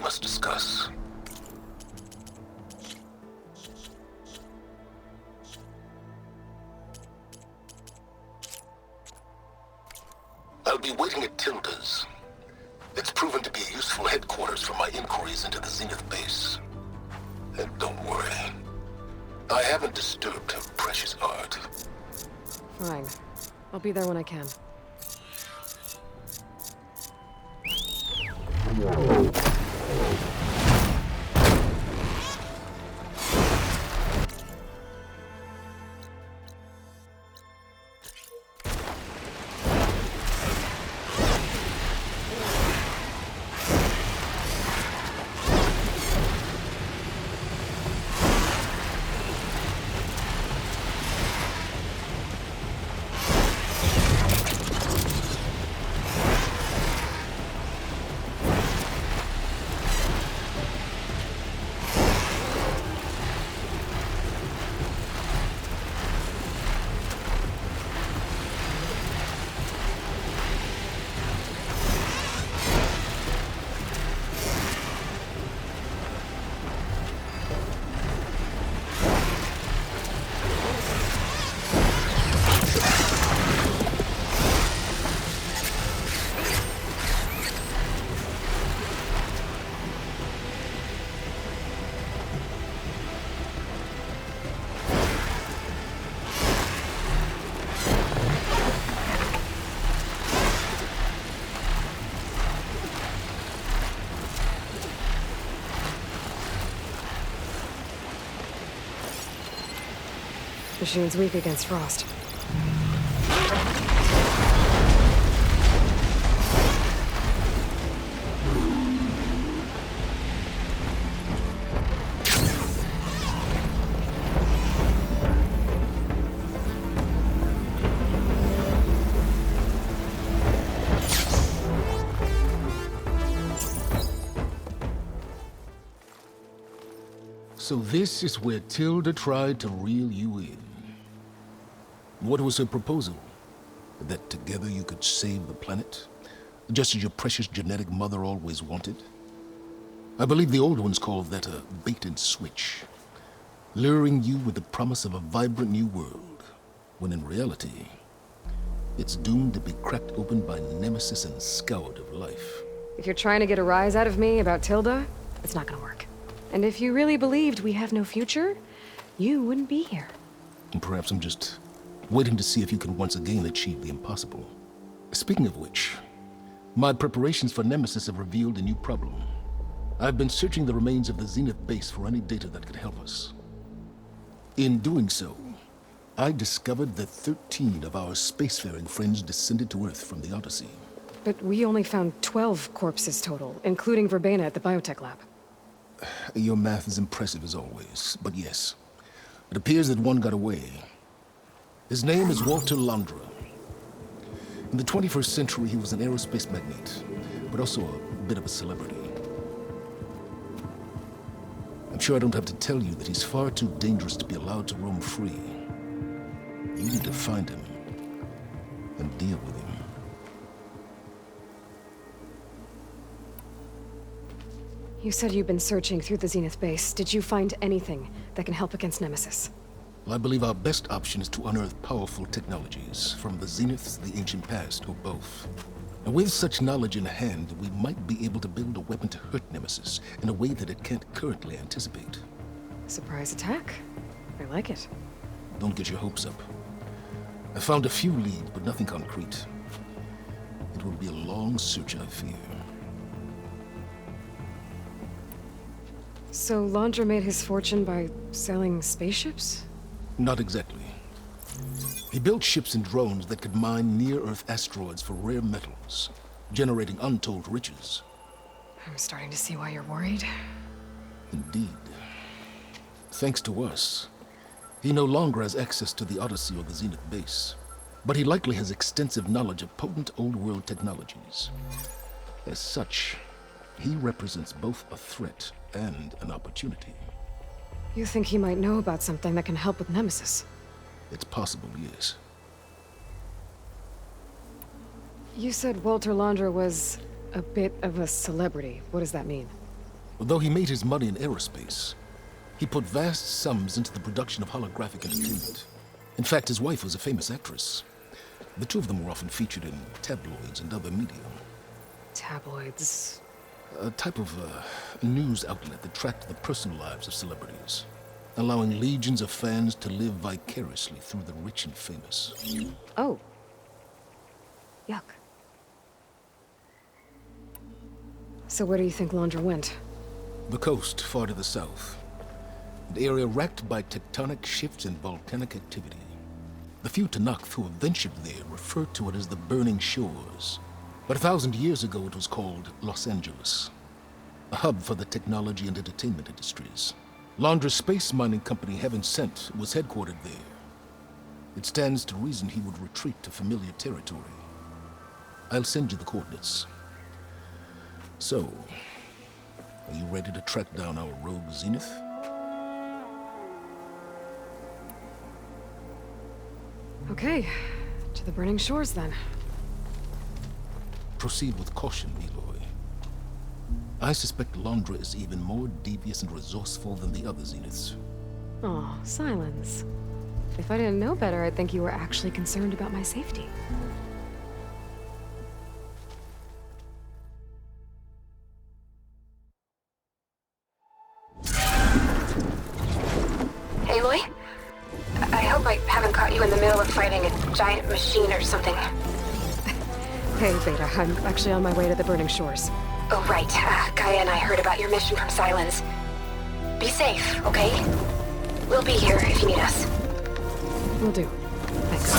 must discuss. I'll be waiting at Tilda's. It's proven to be a useful headquarters for my inquiries into the Zenith base. And don't worry, I haven't disturbed her precious art. Fine. I'll be there when I can. Machine's weak against frost. So this is where Tilda tried to reel you in. What was her proposal? That together you could save the planet? Just as your precious genetic mother always wanted? I believe the old ones called that a bait and switch. Luring you with the promise of a vibrant new world, when in reality, it's doomed to be cracked open by Nemesis and scoured of life. If you're trying to get a rise out of me about Tilda, it's not gonna work. And if you really believed we have no future, you wouldn't be here. And perhaps I'm just waiting to see if you can once again achieve the impossible. Speaking of which, my preparations for Nemesis have revealed a new problem. I've been searching the remains of the Zenith base for any data that could help us. In doing so, I discovered that 13 of our spacefaring friends descended to Earth from the Odyssey. But we only found 12 corpses total, including Verbena at the biotech lab. Your math is impressive as always, but yes. It appears that one got away. His name is Walter Londra. In the 21st century, he was an aerospace magnate, but also a bit of a celebrity. I'm sure I don't have to tell you that he's far too dangerous to be allowed to roam free. You need to find him and deal with him. You said you've been searching through the Zenith base. Did you find anything that can help against Nemesis? Well, I believe our best option is to unearth powerful technologies, from the Zeniths, the ancient past, or both. And with such knowledge in hand, we might be able to build a weapon to hurt Nemesis in a way that it can't currently anticipate. Surprise attack? I like it. Don't get your hopes up. I found a few leads, but nothing concrete. It will be a long search, I fear. So Londra made his fortune by selling spaceships? Not exactly. He built ships and drones that could mine near-Earth asteroids for rare metals, generating untold riches. I'm starting to see why you're worried. Indeed. Thanks to us, he no longer has access to the Odyssey or the Zenith base, but he likely has extensive knowledge of potent old-world technologies. As such, he represents both a threat and an opportunity. You think he might know about something that can help with Nemesis? It's possible, yes. You said Walter Londra was a bit of a celebrity. What does that mean? Although he made his money in aerospace, he put vast sums into the production of holographic entertainment. In fact, his wife was a famous actress. The two of them were often featured in tabloids and other media. Tabloids. A type of news outlet that tracked the personal lives of celebrities, allowing legions of fans to live vicariously through the rich and famous. Oh. Yuck. So where do you think Londra went? The coast, far to the south. An area racked by tectonic shifts and volcanic activity. The few Tenakth who have ventured there refer to it as the Burning Shores. But 1,000 years ago it was called Los Angeles, a hub for the technology and entertainment industries. Londra's space mining company, Heaven Sent, was headquartered there. It stands to reason he would retreat to familiar territory. I'll send you the coordinates. So, are you ready to track down our rogue Zenith? Okay, to the Burning Shores then. Proceed with caution, Aloy. I suspect Londra is even more devious and resourceful than the other Zeniths. Oh, Silence. If I didn't know better, I'd think you were actually concerned about my safety. Aloy? I hope I haven't caught you in the middle of fighting a giant machine or something. Hey, Beta, I'm actually on my way to the Burning Shores. Oh, right. Gaia and I heard about your mission from Silence. Be safe, okay? We'll be here if you need us. Will do. Thanks.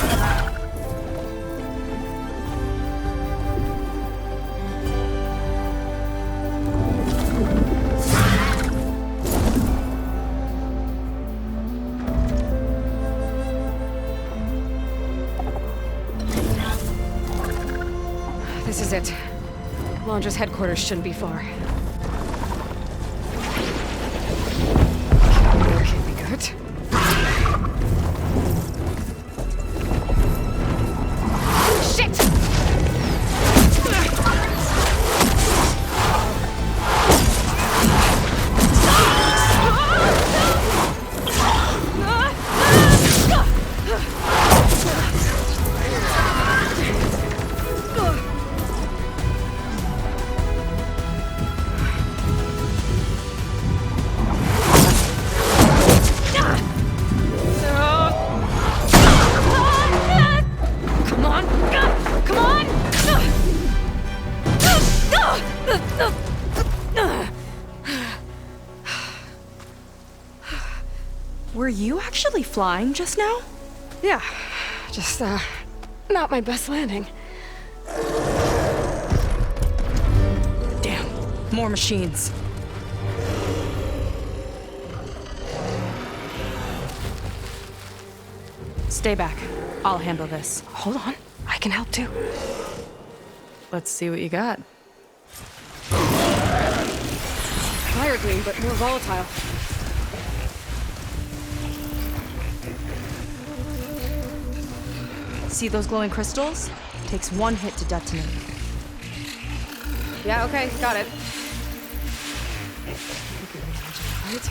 This is it. Londra's headquarters shouldn't be far. Okay, we good. Shit! Were you actually flying just now? Yeah, just, not my best landing. Damn, more machines. Stay back. I'll handle this. Hold on, I can help too. Let's see what you got. Fire green, but more volatile. See those glowing crystals? Takes one hit to detonate. Yeah, okay, got it. Right?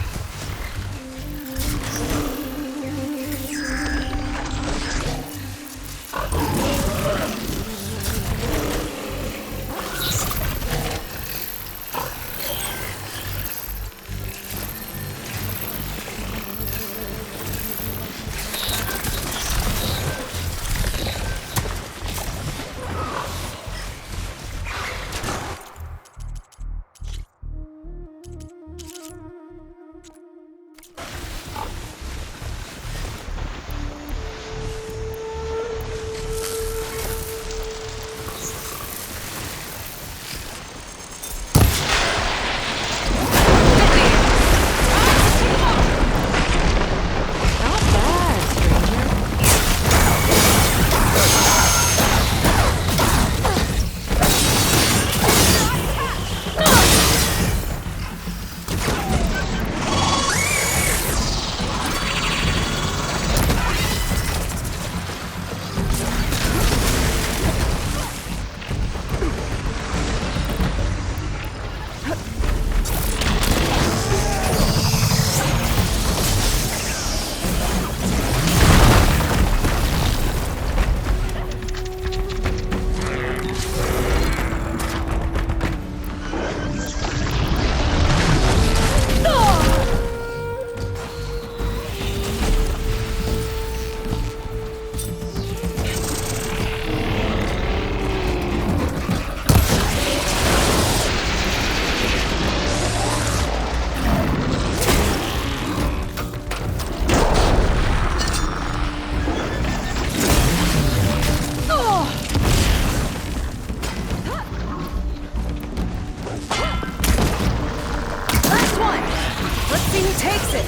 see who takes it!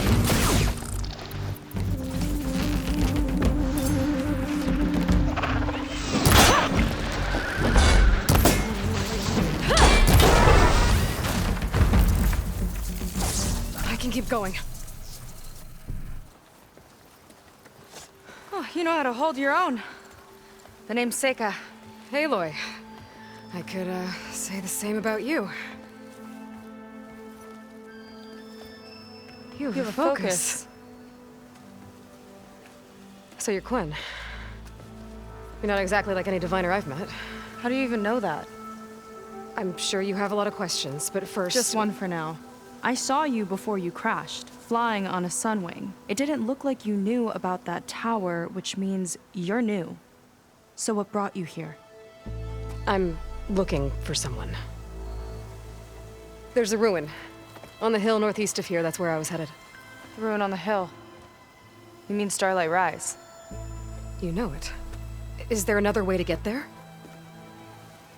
I can keep going. Oh, you know how to hold your own. The name's Seika. Aloy. I could, say the same about you. You have a focus. So you're Quinn. You're not exactly like any diviner I've met. How do you even know that? I'm sure you have a lot of questions, but first... Just one for now. I saw you before you crashed, flying on a Sunwing. It didn't look like you knew about that tower, which means you're new. So what brought you here? I'm looking for someone. There's a ruin. On the hill northeast of here, that's where I was headed. The ruin on the hill. You mean Starlight Rise? You know it. Is there another way to get there?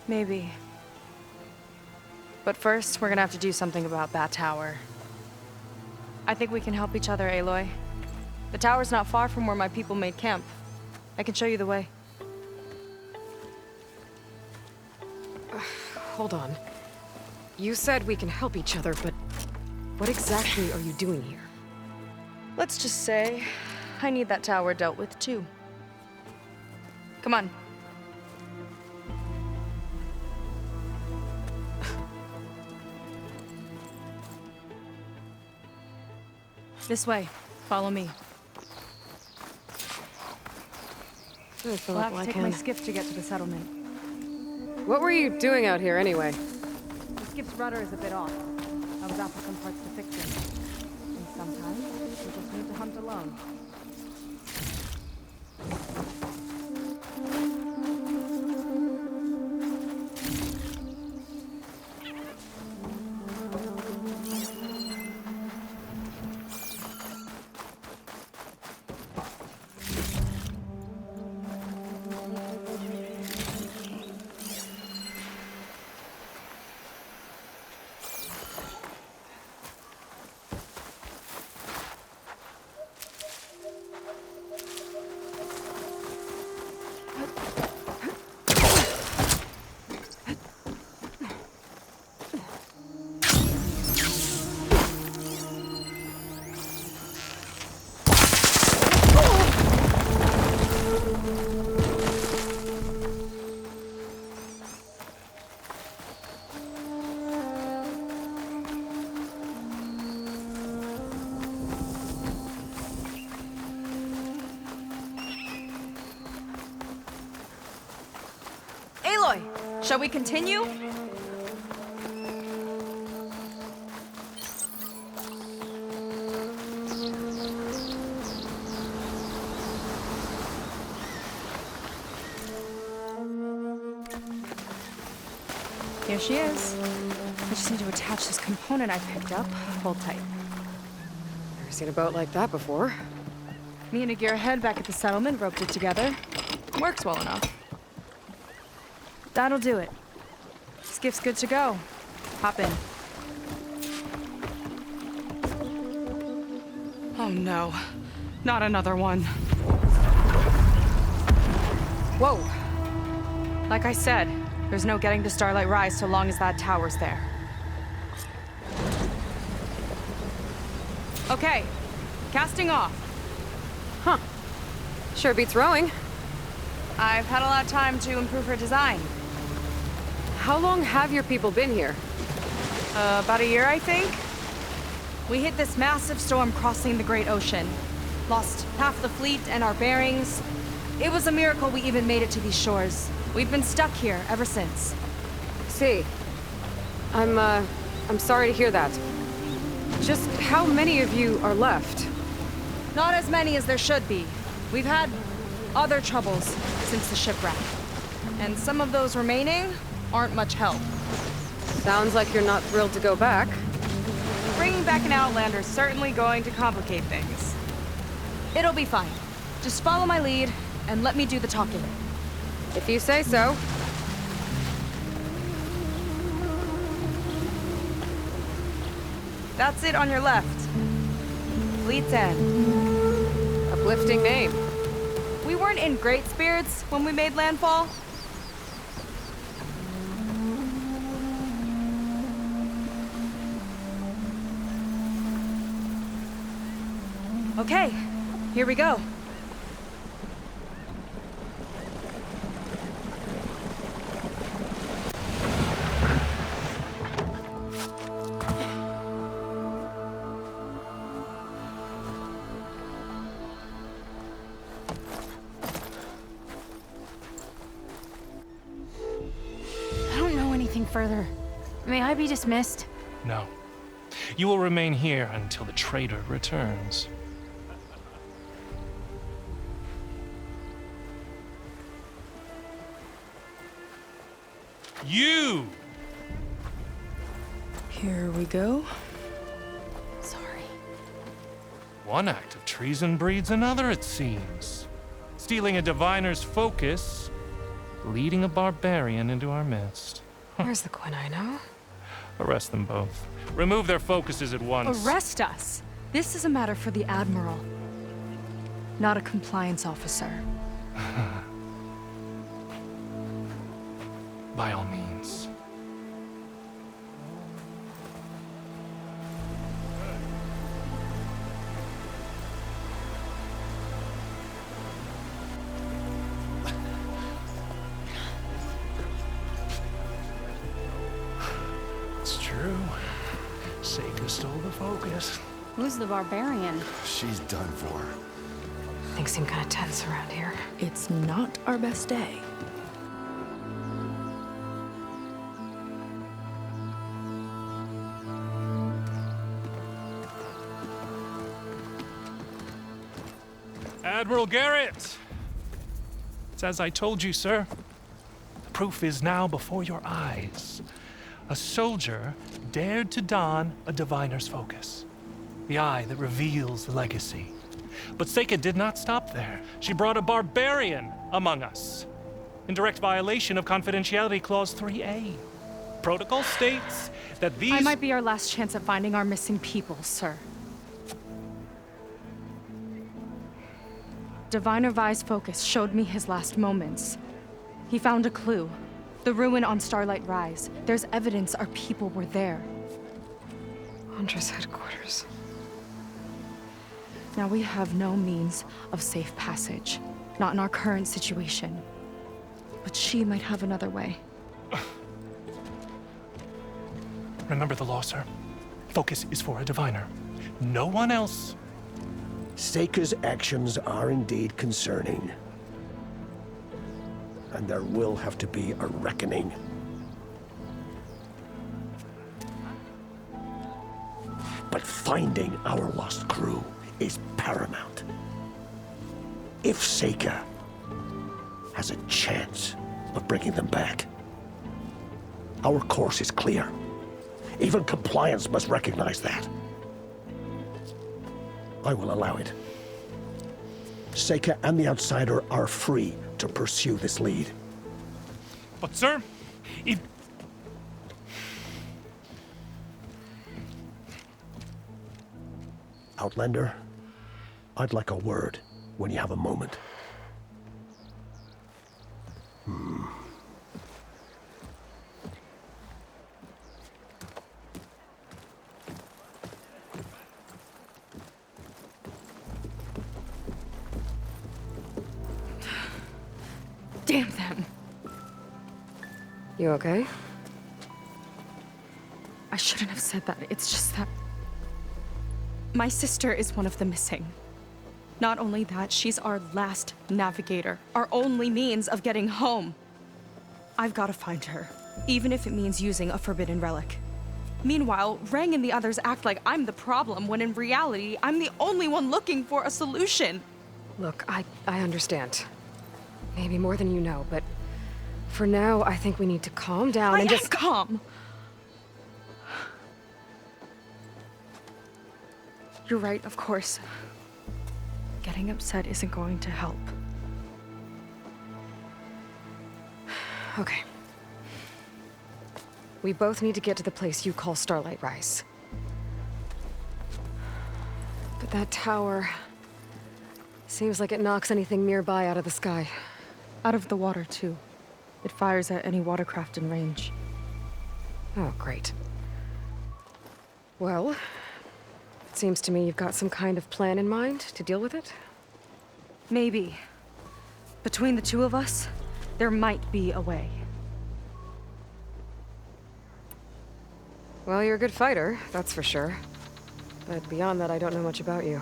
Maybe. But first, we're gonna have to do something about that tower. I think we can help each other, Aloy. The tower's not far from where my people made camp. I can show you the way. Hold on. You said we can help each other, but what exactly are you doing here? Let's just say, I need that tower dealt with too. Come on. This way. Follow me. I feel I'll like have to take my skiff to get to the settlement. What were you doing out here anyway? The skiff's rudder is a bit off. I was out for some parts to fix it. And sometimes, you just need to hunt alone. Aloy, shall we continue? Here she is. I just need to attach this component I picked up. Hold tight. Never seen a boat like that before. Me and a gearhead back at the settlement roped it together. Works well enough. That'll do it. Skiff's good to go. Hop in. Oh no. Not another one. Whoa! Like I said, there's no getting to Starlight Rise so long as that tower's there. Okay, casting off. Huh. Sure beats rowing. I've had a lot of time to improve her design. How long have your people been here? About a year, I think. We hit this massive storm crossing the Great Ocean. Lost half the fleet and our bearings. It was a miracle we even made it to these shores. We've been stuck here ever since. See. I'm sorry to hear that. Just how many of you are left? Not as many as there should be. We've had other troubles since the shipwreck. And some of those remaining aren't much help. Sounds like you're not thrilled to go back. Bringing back an Outlander's certainly going to complicate things. It'll be fine. Just follow my lead and let me do the talking. If you say so. That's it on your left. Fleet's End. Uplifting name. We weren't in great spirits when we made landfall. Okay, here we go. I don't know anything further. May I be dismissed? No. You will remain here until the traitor returns. You! Here we go. Sorry. One act of treason breeds another, it seems. Stealing a diviner's focus, leading a barbarian into our midst. Where's the Quinino? Arrest them both. Remove their focuses at once. Arrest us. This is a matter for the Admiral, not a compliance officer. By all means. It's true. Seika stole the focus. Who's the barbarian? She's done for. Things seem kind of tense around here. It's not our best day. Admiral Garrett! It's as I told you, sir. The proof is now before your eyes. A soldier dared to don a diviner's focus, the eye that reveals the legacy. But Seika did not stop there. She brought a barbarian among us, in direct violation of Confidentiality Clause 3A. Protocol states that these... I might be our last chance at finding our missing people, sir. Diviner Vi's focus showed me his last moments. He found a clue. The ruin on Starlight Rise. There's evidence our people were there. Huntress headquarters. Now we have no means of safe passage. Not in our current situation. But she might have another way. Remember the law, sir. Focus is for a diviner. No one else. Seika's actions are indeed concerning. And there will have to be a reckoning. But finding our lost crew is paramount. If Seika has a chance of bringing them back, our course is clear. Even compliance must recognize that. I will allow it. Seika and the Outsider are free to pursue this lead. But, sir, if... Outlander, I'd like a word when you have a moment. Damn them. You okay? I shouldn't have said that. It's just that... my sister is one of the missing. Not only that, she's our last navigator. Our only means of getting home. I've got to find her, even if it means using a forbidden relic. Meanwhile, Rang and the others act like I'm the problem, when in reality, I'm the only one looking for a solution. Look, I understand. Maybe more than you know, but for now, I think we need to calm down I and am just... calm. You're right, of course. Getting upset isn't going to help. Okay. We both need to get to the place you call Starlight Rise. But that tower seems like it knocks anything nearby out of the sky. Out of the water, too. It fires at any watercraft in range. Oh, great. Well, it seems to me you've got some kind of plan in mind to deal with it. Maybe. Between the two of us, there might be a way. Well, you're a good fighter, that's for sure. But beyond that, I don't know much about you.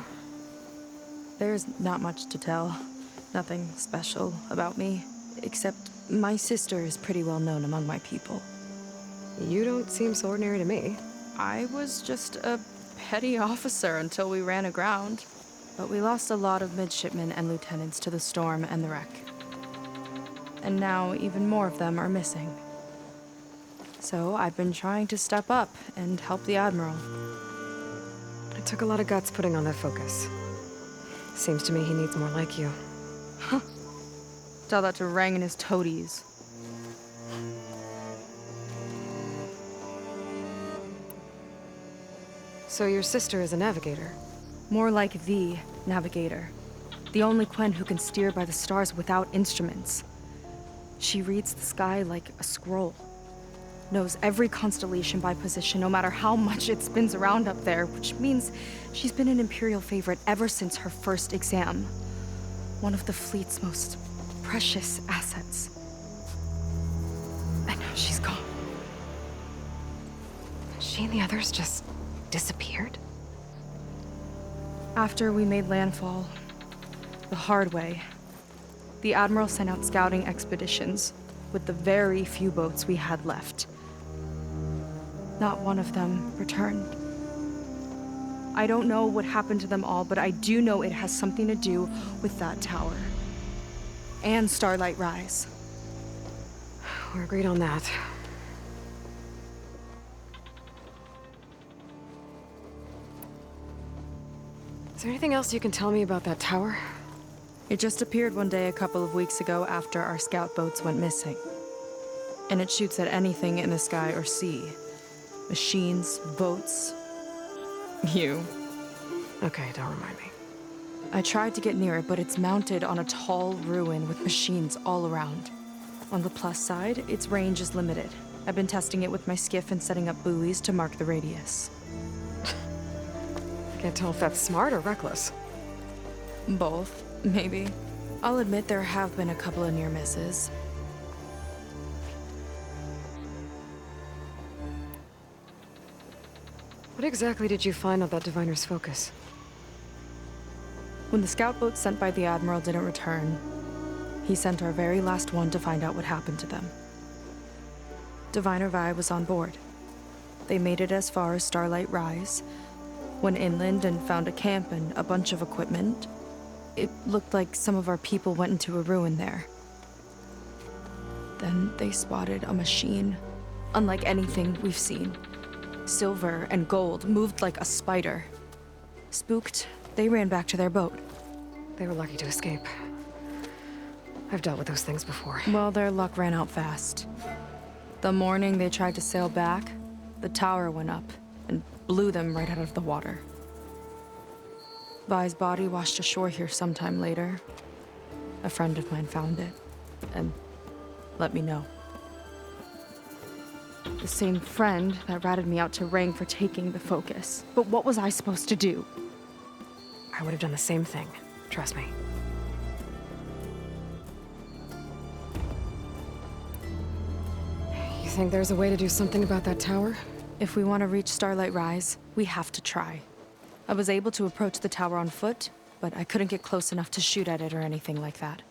There's not much to tell. Nothing special about me. Except my sister is pretty well known among my people. You don't seem so ordinary to me. I was just a petty officer until we ran aground. But we lost a lot of midshipmen and lieutenants to the storm and the wreck. And now even more of them are missing. So I've been trying to step up and help the Admiral. It took a lot of guts putting on that focus. Seems to me he needs more like you. Tell that to Rang and his toadies. So your sister is a navigator? More like the navigator. The only Quen who can steer by the stars without instruments. She reads the sky like a scroll. Knows every constellation by position, no matter how much it spins around up there, which means she's been an Imperial favorite ever since her first exam. One of the fleet's most precious assets. And now she's gone. She and the others just disappeared? After we made landfall, the hard way, the Admiral sent out scouting expeditions with the very few boats we had left. Not one of them returned. I don't know what happened to them all, but I do know it has something to do with that tower. And Starlight Rise. We're agreed on that. Is there anything else you can tell me about that tower? It just appeared one day a couple of weeks ago after our scout boats went missing. And it shoots at anything in the sky or sea. Machines, boats. You. Okay, don't remind me. I tried to get near it, but it's mounted on a tall ruin with machines all around. On the plus side, its range is limited. I've been testing it with my skiff and setting up buoys to mark the radius. I can't tell if that's smart or reckless. Both, maybe. I'll admit there have been a couple of near misses. What exactly did you find on that diviner's focus? When the scout boat sent by the Admiral didn't return, he sent our very last one to find out what happened to them. Diviner Vi was on board. They made it as far as Starlight Rise, went inland and found a camp and a bunch of equipment. It looked like some of our people went into a ruin there. Then they spotted a machine, unlike anything we've seen. Silver and gold, moved like a spider. Spooked, they ran back to their boat. They were lucky to escape. I've dealt with those things before. Well, their luck ran out fast. The morning they tried to sail back, the tower went up and blew them right out of the water. Vi's body washed ashore here sometime later. A friend of mine found it and let me know. The same friend that ratted me out to Rang for taking the focus. But what was I supposed to do? I would have done the same thing. Trust me. You think there's a way to do something about that tower? If we want to reach Starlight Rise, we have to try. I was able to approach the tower on foot, but I couldn't get close enough to shoot at it or anything like that.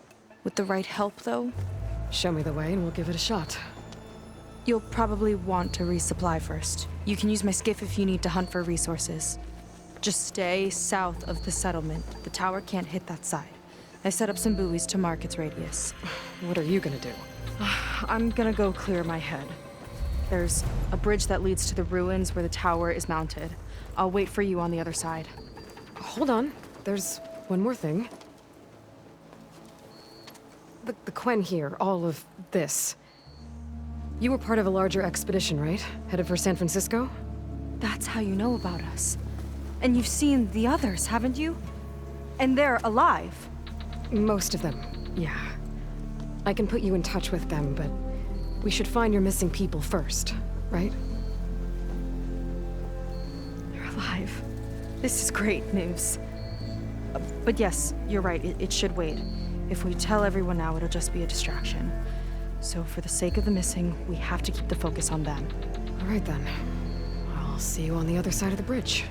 With the right help, though, Show me the way and we'll give it a shot. you'll probably want to resupply first. You can use my skiff if you need to hunt for resources. Just stay south of the settlement. The tower can't hit that side. I set up some buoys to mark its radius. What are you gonna do? I'm gonna go clear my head. There's a bridge that leads to the ruins where the tower is mounted. I'll wait for you on the other side. Hold on. There's one more thing. The Quen here, all of this. You were part of a larger expedition, right? Headed for San Francisco? That's how you know about us. And you've seen the others, haven't you? And they're alive. Most of them, yeah. I can put you in touch with them, but we should find your missing people first, right? They're alive. This is great news. But yes, you're right, it should wait. If we tell everyone now, it'll just be a distraction. So for the sake of the missing, we have to keep the focus on them. All right then. I'll see you on the other side of the bridge.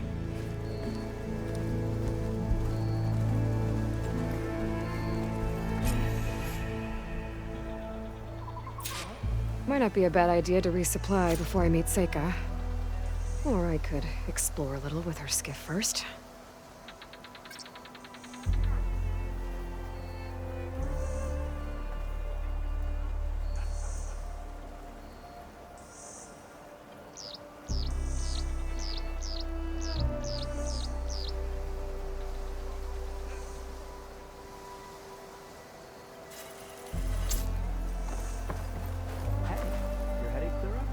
Might not be a bad idea to resupply before I meet Seika. Or I could explore a little with her skiff first. Your headache clear up?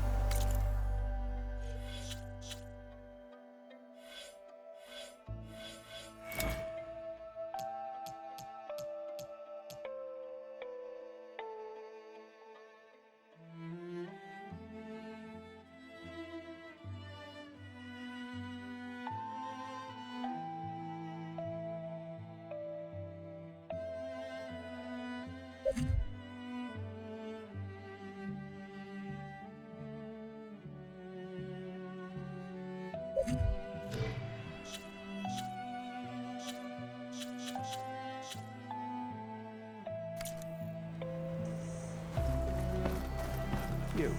You.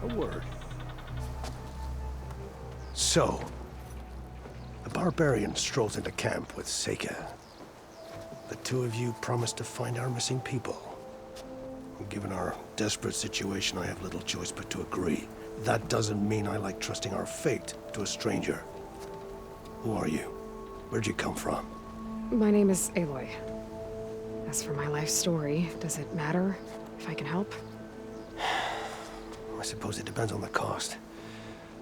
A word. So, the barbarian strolls into camp with Seika. The two of you promised to find our missing people. Given our desperate situation, I have little choice but to agree. That doesn't mean I like trusting our fate to a stranger. Who are you? Where'd you come from? My name is Aloy. As for my life story, does it matter if I can help? I suppose it depends on the cost.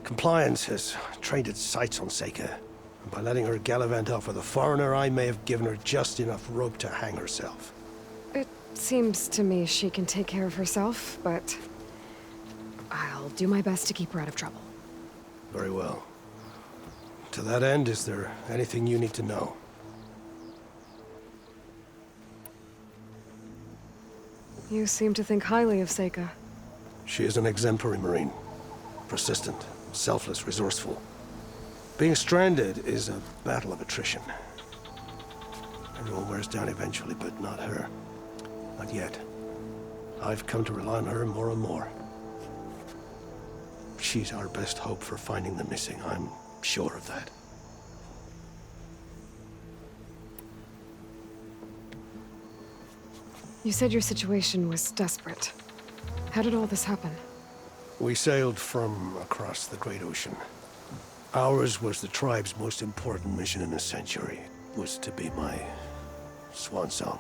Compliance has trained its sights on Seika. And by letting her gallivant off with a foreigner, I may have given her just enough rope to hang herself. It seems to me she can take care of herself, but I'll do my best to keep her out of trouble. Very well. To that end, is there anything you need to know? You seem to think highly of Seika. She is an exemplary Marine. Persistent, selfless, resourceful. Being stranded is a battle of attrition. Everyone wears down eventually, but not her. Not yet. I've come to rely on her more and more. She's our best hope for finding the missing, I'm sure of that. You said your situation was desperate. How did all this happen? We sailed from across the Great Ocean. Ours was the tribe's most important mission in a century. It was to be my swan song.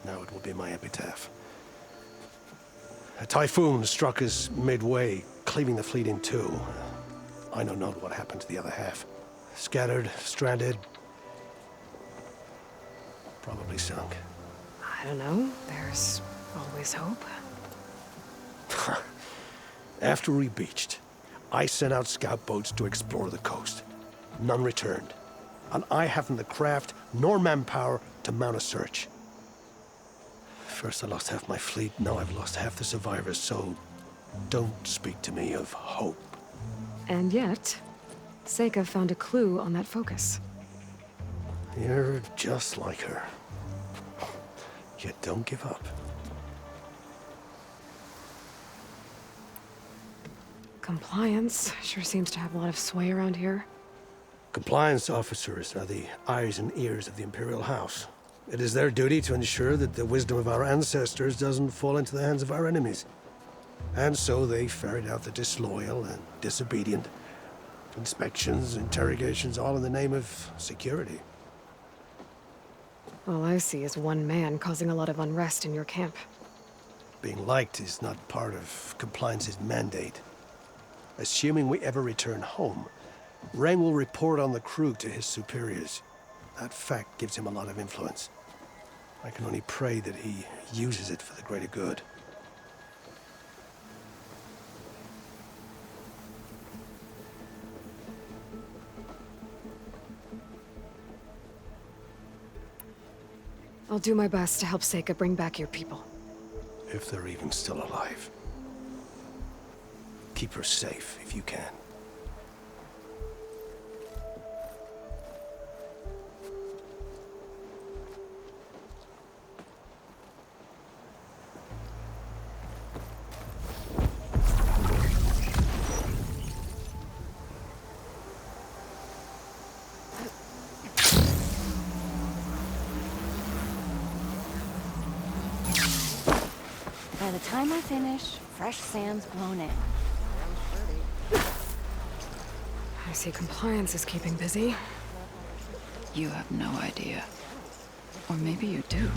Now it will be my epitaph. A typhoon struck us midway, cleaving the fleet in two. I know not what happened to the other half. Scattered, stranded, probably sunk. I don't know. There's always hope. After we beached, I sent out scout boats to explore the coast. None returned. And I haven't the craft nor manpower to mount a search. First I lost half my fleet, now I've lost half the survivors, so don't speak to me of hope. And yet, Seika found a clue on that focus. You're just like her. Yet don't give up. Compliance sure seems to have a lot of sway around here. Compliance officers are the eyes and ears of the Imperial House. It is their duty to ensure that the wisdom of our ancestors doesn't fall into the hands of our enemies. And so they ferret out the disloyal and disobedient. Inspections, interrogations, all in the name of security. All I see is one man causing a lot of unrest in your camp. Being liked is not part of Compliance's mandate. Assuming we ever return home, Rain will report on the crew to his superiors. That fact gives him a lot of influence. I can only pray that he uses it for the greater good. I'll do my best to help Seika bring back your people. If they're even still alive. Keep her safe if you can. By the time I finish, fresh sand's blown in. I see compliance is keeping busy. You have no idea. Or maybe you do.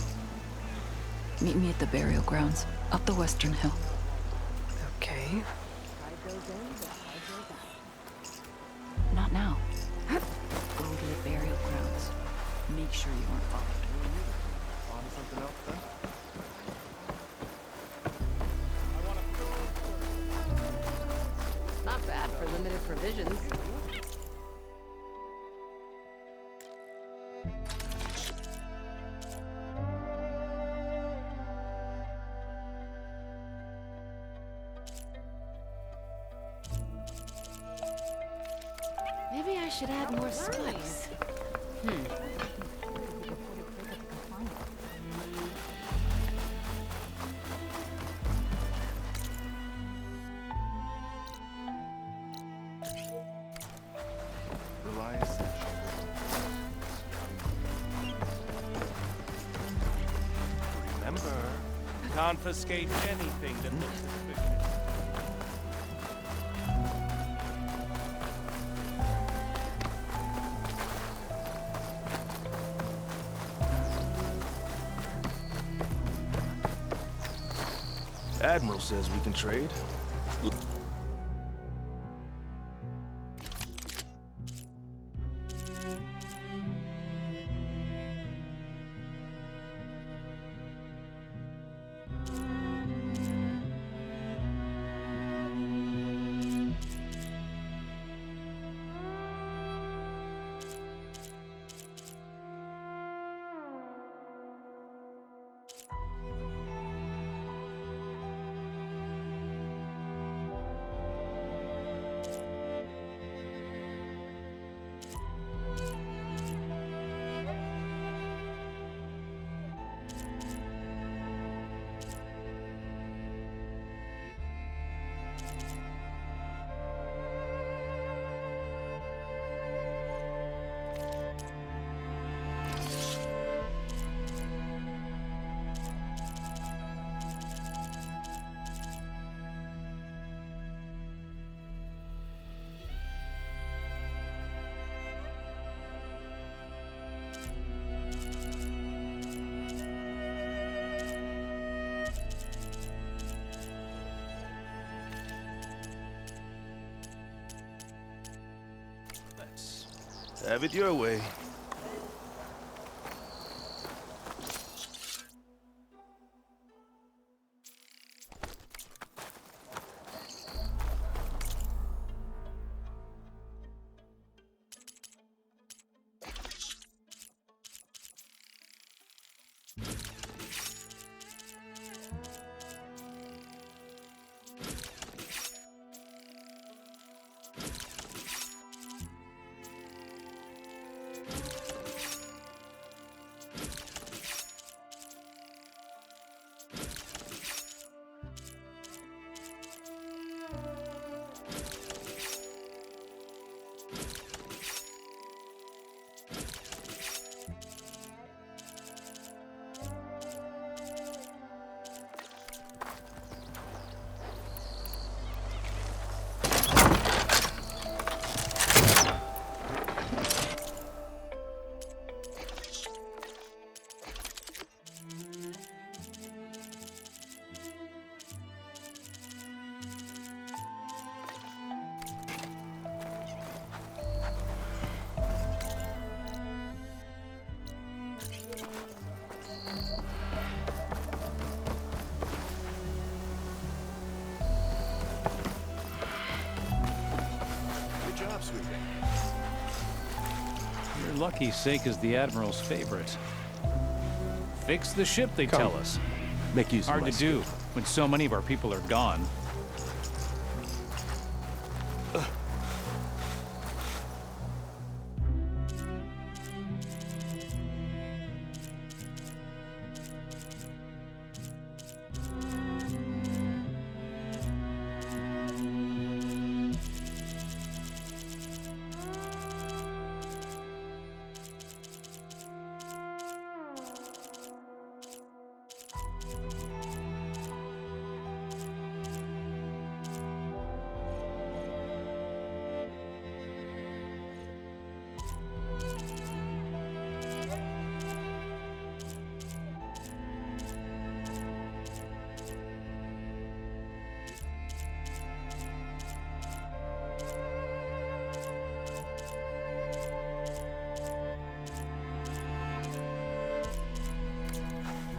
Meet me at the burial grounds, up the western hill. Okay. Not now. Go to the burial grounds. Make sure you aren't followed. Not bad for limited provisions. Maybe I should add more spice. Remember, confiscate anything that looks suspicious. Admiral says we can trade. Have it your way. lucky Seika's the Admiral's favorite. Fix the ship, they tell us. Make use Hard of my to do when so many of our people are gone.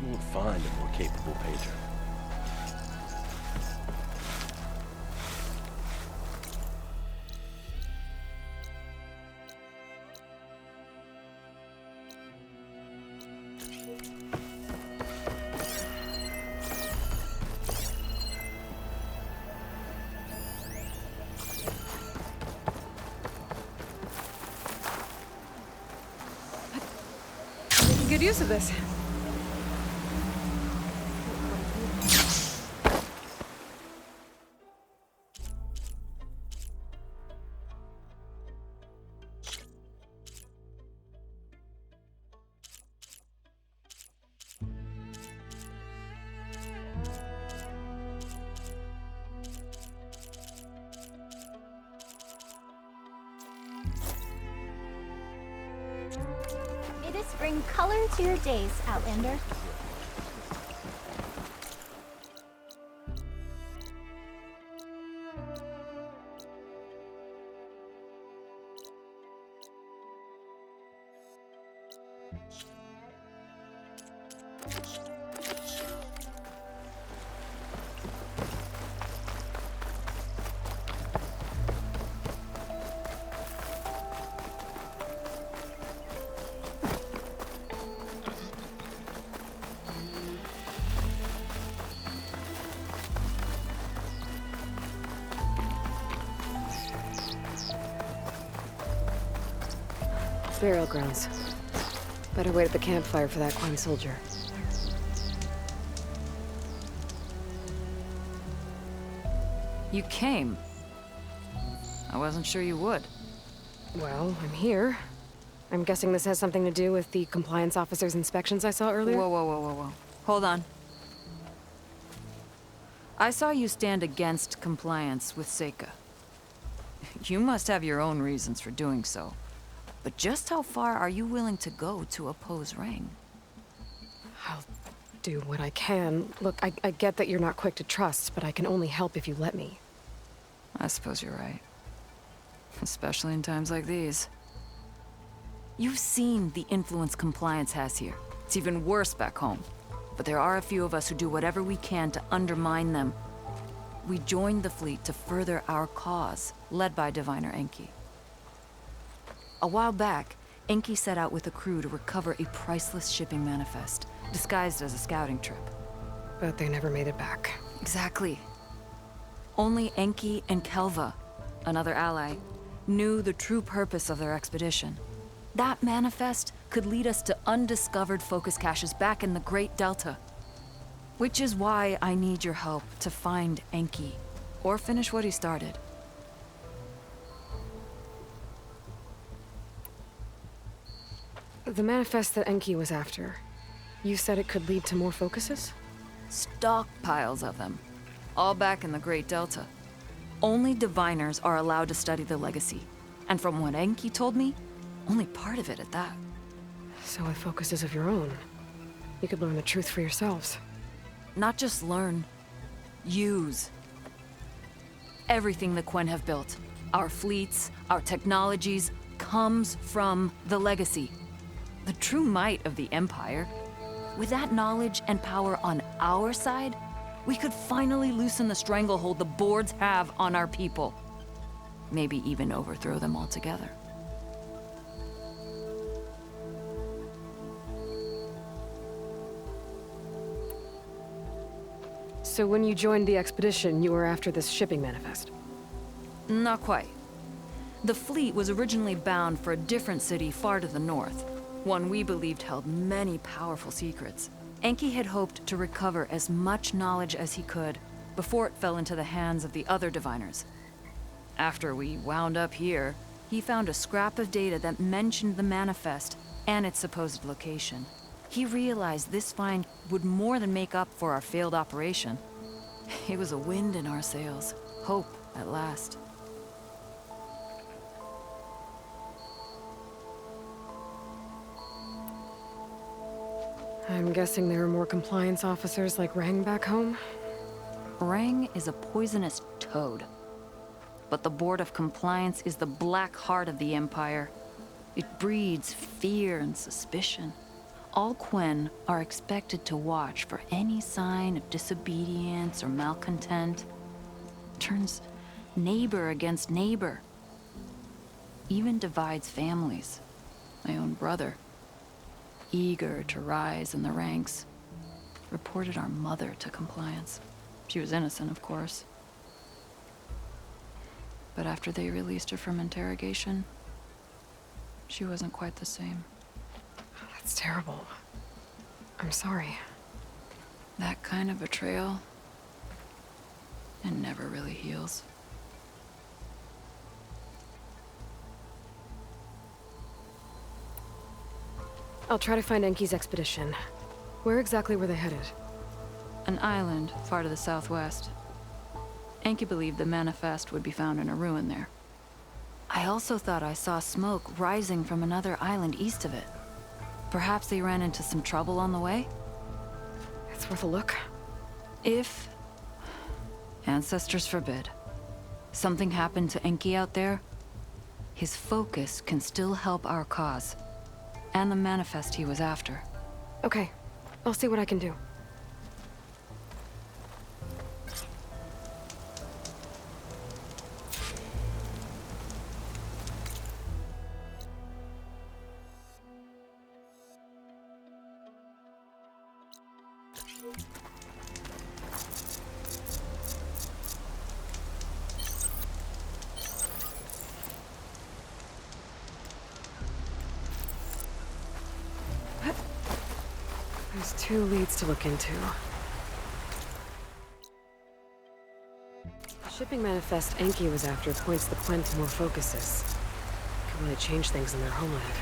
You won't find a more capable painter. Making good use of this. It is bring color to your days, Outlander. Burial grounds. Better wait at the campfire for that Quen soldier. You came. I wasn't sure you would. Well, I'm here. I'm guessing this has something to do with the compliance officer's inspections I saw earlier? Whoa, whoa, whoa, whoa, whoa. Hold on. I saw you stand against compliance with Seika. You must have your own reasons for doing so. But just how far are you willing to go to oppose Rang? I'll do what I can. Look, I get that you're not quick to trust, but I can only help if you let me. I suppose you're right. Especially in times like these. You've seen the influence compliance has here. It's even worse back home. But there are a few of us who do whatever we can to undermine them. We joined the fleet to further our cause, led by Diviner Enki. A while back, Enki set out with a crew to recover a priceless shipping manifest, disguised as a scouting trip. But they never made it back. Exactly. Only Enki and Kelva, another ally, knew the true purpose of their expedition. That manifest could lead us to undiscovered focus caches back in the Great Delta. Which is why I need your help to find Enki, or finish what he started. The manifest that Enki was after, you said it could lead to more focuses? Stockpiles of them. All back in the Great Delta. Only diviners are allowed to study the legacy. And from what Enki told me, only part of it at that. So with focuses of your own, you could learn the truth for yourselves. Not just learn, use. Everything the Quen have built, our fleets, our technologies, comes from the legacy. The true might of the Empire. With that knowledge and power on our side, we could finally loosen the stranglehold the boards have on our people. Maybe even overthrow them altogether. So when you joined the expedition, you were after this shipping manifest? Not quite. The fleet was originally bound for a different city far to the north, one we believed held many powerful secrets. Enki had hoped to recover as much knowledge as he could before it fell into the hands of the other diviners. After we wound up here, he found a scrap of data that mentioned the manifest and its supposed location. He realized this find would more than make up for our failed operation. It was a wind in our sails. Hope, at last. I'm guessing there are more compliance officers like Rang back home? Rang is a poisonous toad. But the Board of Compliance is the black heart of the Empire. It breeds fear and suspicion. All Quen are expected to watch for any sign of disobedience or malcontent. Turns neighbor against neighbor. Even divides families. My own brother, eager to rise in the ranks, reported our mother to Compliance. She was innocent, of course. But after they released her from interrogation, she wasn't quite the same. That's terrible. I'm sorry. That kind of betrayal, it never really heals. I'll try to find Enki's expedition. Where exactly were they headed? An island far to the southwest. Enki believed the manifest would be found in a ruin there. I also thought I saw smoke rising from another island east of it. Perhaps they ran into some trouble on the way? It's worth a look. If, ancestors forbid, something happened to Enki out there, his focus can still help our cause, and the manifest he was after. Okay, I'll see what I can do. There's 2 leads to look into. The shipping manifest Enki was after points the Quen to more focuses. Could really change things in their homeland.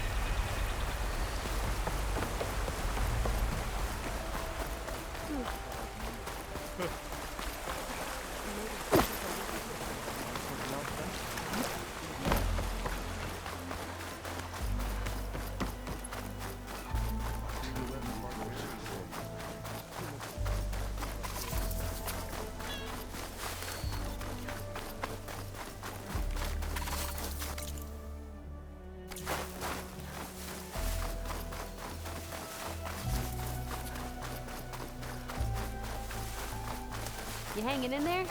You hanging in there?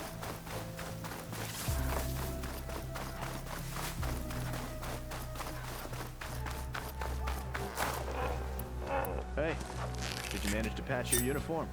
Hey, did you manage to patch your uniform?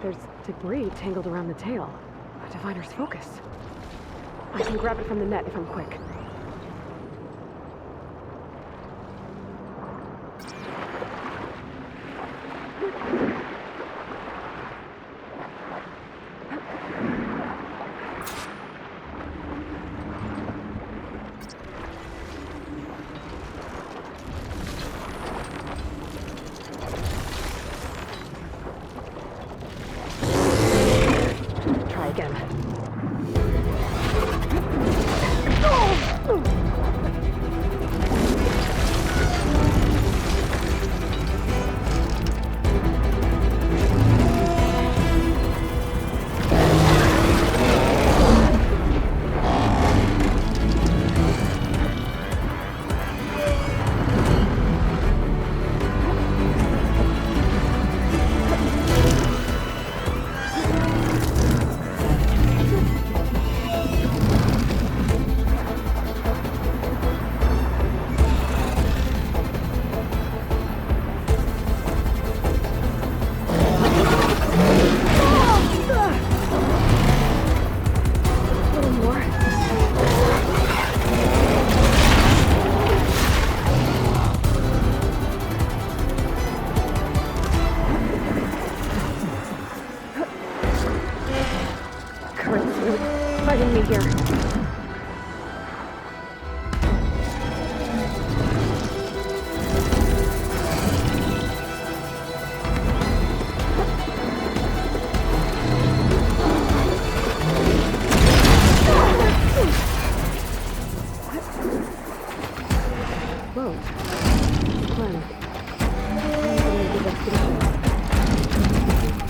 There's debris tangled around the tail. A diviner's focus. I can grab it from the net if I'm quick. Try again. Fighting me here. Whoa. Glenn.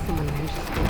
Someone managed to stay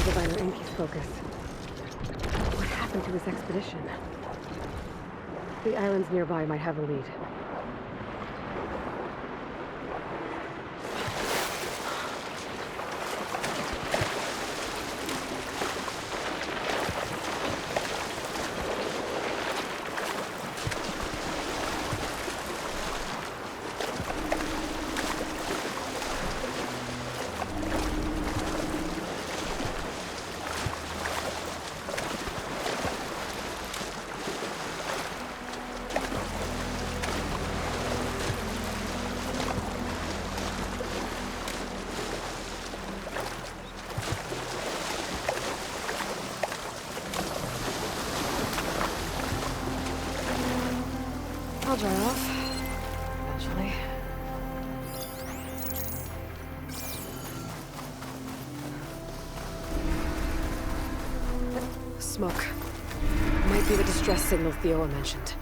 Diviner Enki's focus. What happened to his expedition? The islands nearby might have a lead. I'll dry off. Eventually. Smoke. Might be the distress signal Theo mentioned.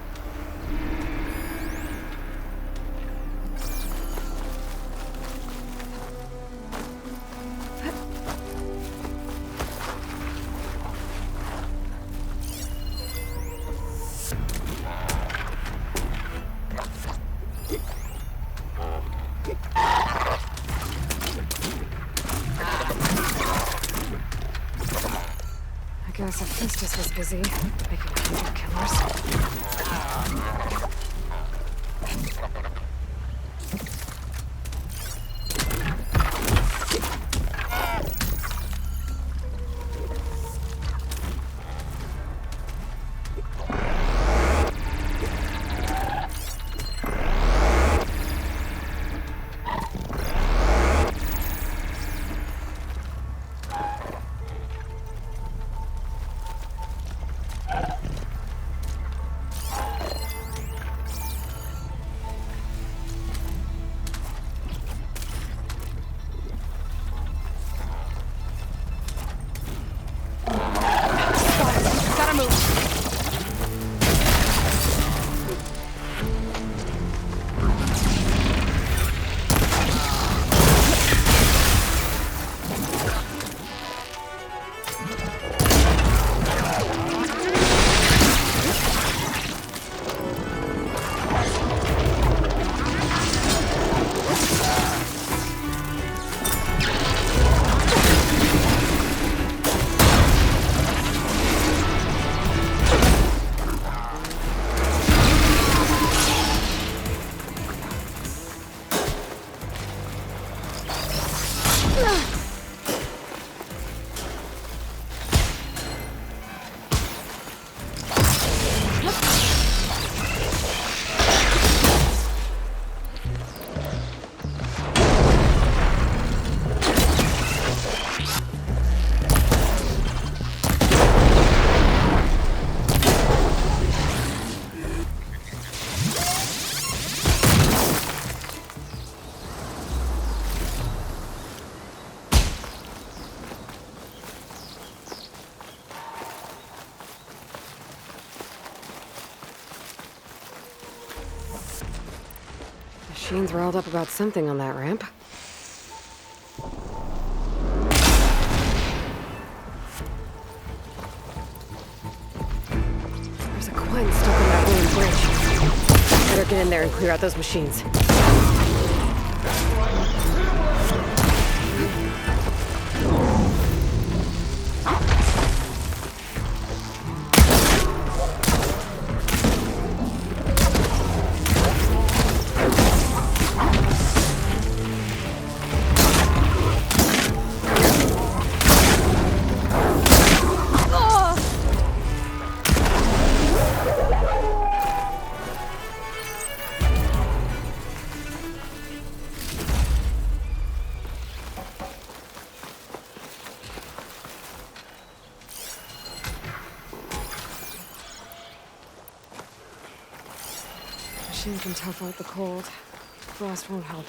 I guess Hephaestus was busy making hunter killers. Machines riled up about something on that ramp. There's a Quen stuck on that ruined bridge. Better get in there and clear out those machines. Machine can tough out the cold. Frost won't help.